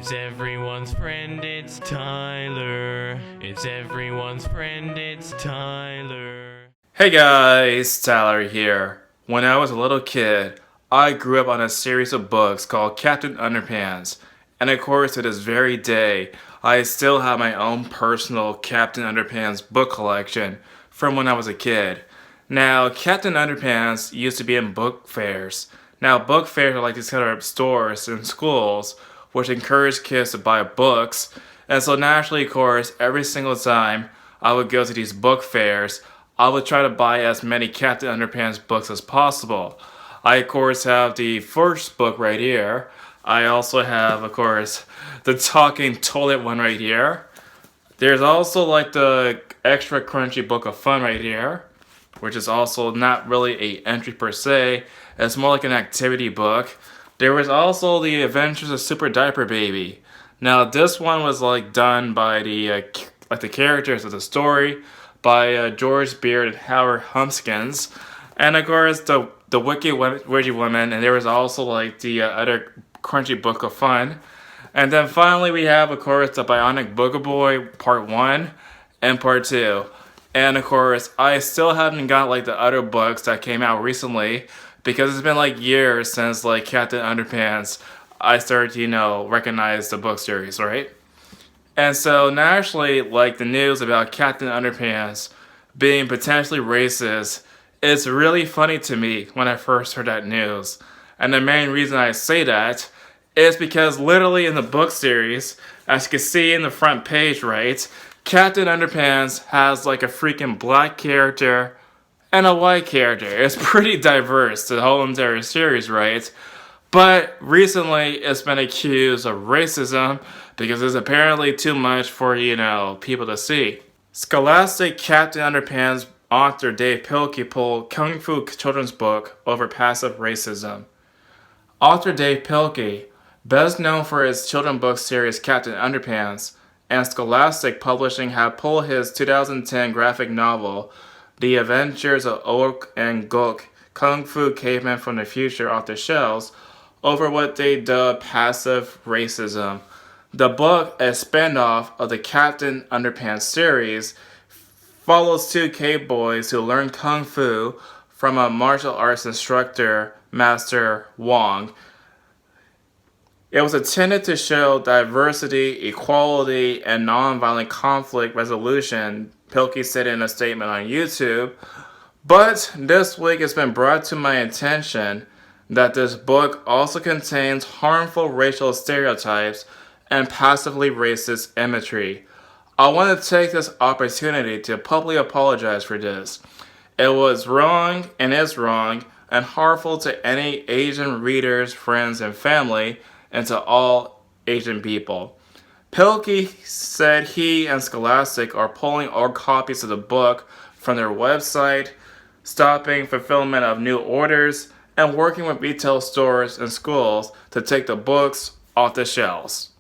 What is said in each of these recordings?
It's everyone's friend, it's Tyler. It's everyone's friend, it's Tyler. Hey guys, Tyler here. When I was a little kid, I grew up on a series of books called Captain Underpants. And of course, to this very day, I still have my own personal Captain Underpants book collection from when I was a kid. Now, Captain Underpants used to be in book fairs. Now, book fairs are like these kind of stores in schools which encourage kids to buy books. And so naturally, of course, every single time I would go to these book fairs, I would try to buy as many Captain Underpants books as possible. I, of course, have the first book right here. I also have, of course, the talking toilet one right here. There's also like the extra crunchy book of fun right here, which is also not really a entry per se. It's more like an activity book. There was also the Adventures of Super Diaper Baby. Now this one was like done by the characters of the story by George Beard and Howard Humpkins, and of course the Wicked Witchy Woman, and there was also like the other crunchy book of fun. And then finally we have, of course, the Bionic Booger Boy Part 1 and Part 2. And of course, I still haven't got like the other books that came out recently because it's been like years since like Captain Underpants I started to, recognize the book series, right? And so naturally, like the news about Captain Underpants being potentially racist, it's really funny to me when I first heard that news. And the main reason I say that is because literally in the book series, as you can see in the front page, right, Captain Underpants has like a freaking black character and a white character. It's pretty diverse, the whole entire series, right? But recently it's been accused of racism because it's apparently too much for, people to see. Scholastic Captain Underpants author Dave Pilkey pulled Kung Fu children's book over passive racism. Author Dave Pilkey, best known for his children's book series Captain Underpants, and Scholastic Publishing have pulled his 2010 graphic novel, The Adventures of Orc and Gok, Kung Fu Cavemen from the Future off the shelves over what they dub passive racism. The book, a spin-off of the Captain Underpants series, follows two cave boys who learn Kung Fu from a martial arts instructor, Master Wong. It was intended to show diversity, equality, and nonviolent conflict resolution, Pilkey said in a statement on YouTube. But this week it's been brought to my attention that this book also contains harmful racial stereotypes and passively racist imagery. I want to take this opportunity to publicly apologize for this. It was wrong and is wrong and harmful to any Asian readers, friends, and family, and to all Asian people. Pilkey said he and Scholastic are pulling all copies of the book from their website, stopping fulfillment of new orders, and working with retail stores and schools to take the books off the shelves.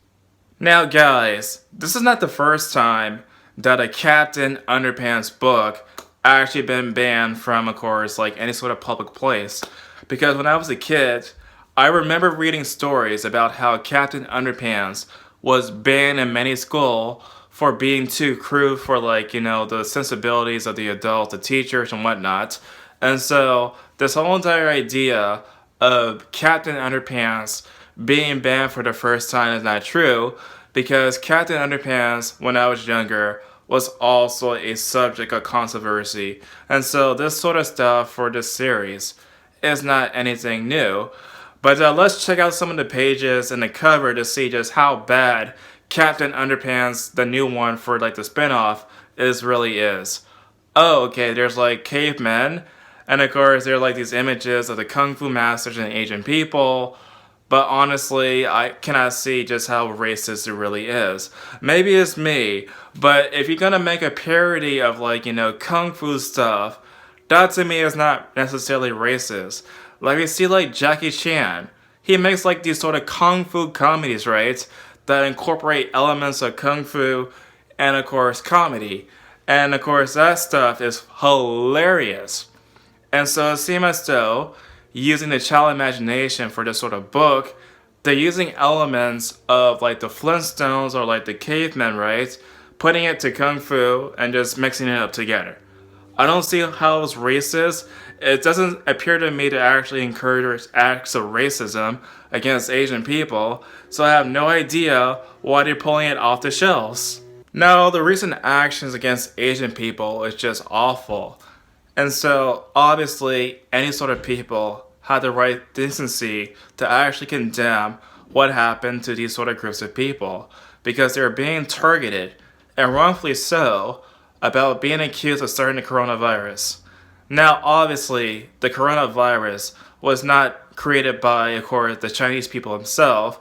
Now guys, this is not the first time that a Captain Underpants book actually been banned from, of course, like any sort of public place. Because when I was a kid, I remember reading stories about how Captain Underpants was banned in many schools for being too crude for the sensibilities of the adults, the teachers and whatnot. And so this whole entire idea of Captain Underpants being banned for the first time is not true because Captain Underpants, when I was younger, was also a subject of controversy. And so this sort of stuff for this series is not anything new. But let's check out some of the pages and the cover to see just how bad Captain Underpants, the new one for the spinoff, really is. Oh, okay, there's cavemen, and of course there are these images of the Kung Fu masters and Asian people. But honestly, I cannot see just how racist it really is. Maybe it's me, but if you're gonna make a parody of Kung Fu stuff, that to me is not necessarily racist. We see Jackie Chan. He makes these sort of Kung Fu comedies, right? That incorporate elements of Kung Fu and of course comedy. And of course that stuff is hilarious. And so it seems as though using the child imagination for this sort of book they're using elements of like the Flintstones or like the cavemen, right? Putting it to Kung Fu and just mixing it up together. I don't see how it's racist. It doesn't appear to me to actually encourage acts of racism against Asian people, so I have no idea why they're pulling it off the shelves. No, the recent actions against Asian people is just awful. And so, obviously, any sort of people have the right decency to actually condemn what happened to these sort of groups of people because they're being targeted, and wrongfully so, about being accused of starting the coronavirus. Now, obviously, the coronavirus was not created by, of course, the Chinese people themselves.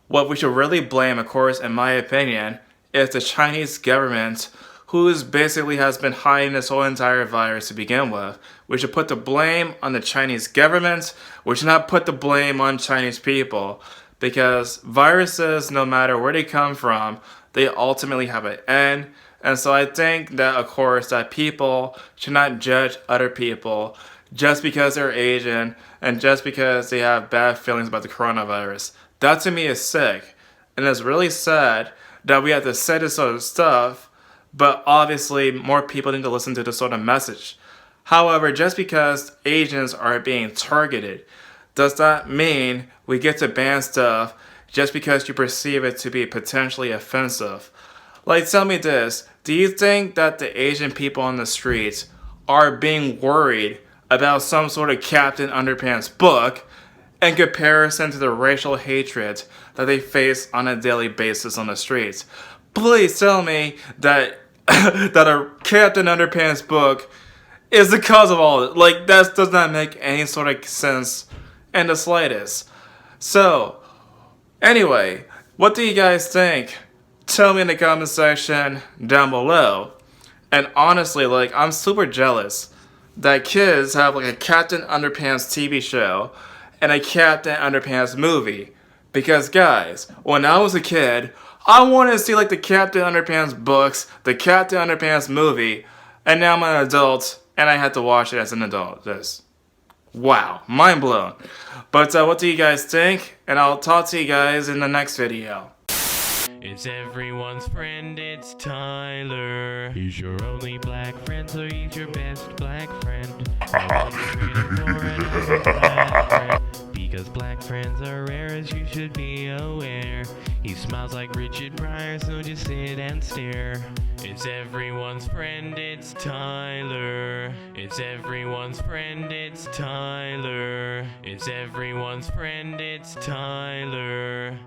What we should really blame, of course, in my opinion, is the Chinese government, who basically has been hiding this whole entire virus to begin with. We should put the blame on the Chinese government. We should not put the blame on Chinese people, because viruses, no matter where they come from, they ultimately have an end. And so I think that, of course, that people should not judge other people just because they're Asian and just because they have bad feelings about the coronavirus. That to me is sick. And it's really sad that we have to say this sort of stuff, but obviously more people need to listen to this sort of message. However, just because Asians are being targeted does not mean we get to ban stuff just because you perceive it to be potentially offensive. Like, tell me this, do you think that the Asian people on the streets are being worried about some sort of Captain Underpants book in comparison to the racial hatred that they face on a daily basis on the streets? Please tell me that that a Captain Underpants book is the cause of all of it. Like, that does not make any sort of sense in the slightest. So, anyway, what do you guys think? Tell me in the comment section down below. And honestly, like, I'm super jealous that kids have like a Captain Underpants TV show and a Captain Underpants movie. Because guys, when I was a kid, I wanted to see like the Captain Underpants books, the Captain Underpants movie, and now I'm an adult and I had to watch it as an adult. Just wow, mind blown. But what do you guys think? And I'll talk to you guys in the next video. It's everyone's friend, it's Tyler. He's your only black friend, so he's your best black friend. Because black friends are rare, as you should be aware. He smiles like Richard Pryor, so just sit and stare. It's everyone's friend, it's Tyler. It's everyone's friend, it's Tyler. It's everyone's friend, it's Tyler.